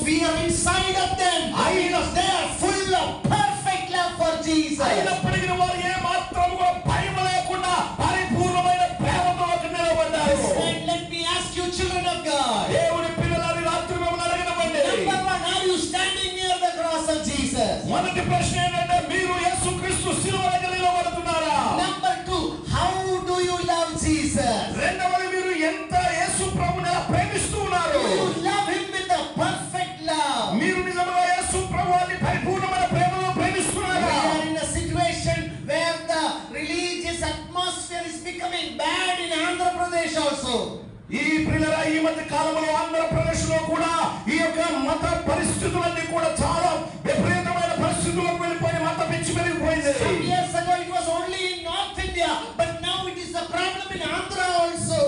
fear inside of them because they are full of perfect love for Jesus. అయినప్పటికీ వారు ఏ మాత్రం కూడా భయం లేకుండా పరిపూర్ణమైన ప్రేమతో నిలబడ్డారు. And let me ask you, children of God, దేవుని పిల్లలారా, రాత్రి మిమ్మల్ని అడగనివ్వండి. number one, are you standing near the cross of Jesus? మొదటి ప్రశ్న ఏంటంటే, మీరు యేసుక్రీస్తు శిలువ దగ్గర నిలబడుతున్నారా? Number two, how do you love Jesus? రెండవది, మీరు ఎంత యేసు ప్రభువుని ఎలా ప్రేమిస్తూ ఉన్నారు? Do you love him with a perfect love? మీరు నిజంగా యేసు ప్రభువుని పరిపూర్ణమైన ప్రేమతో ప్రేమిస్తున్నారా? We are in a situation where the religious atmosphere is becoming bad in Andhra Pradesh also. ఈ ప్రియులారా, ఈ మధ్య కాలంలో ఆంధ్రప్రదేశ్ లో కూడా ఈ యొక్క మత పరిస్థితులన్నీ కూడా చాలా విపరీతమైన పరిస్థితులకు వెళ్ళిపోయి మత పిచ్చి పెరిగిపోయింది. Some years ago it was only in North India, but now it is a problem in Andhra also.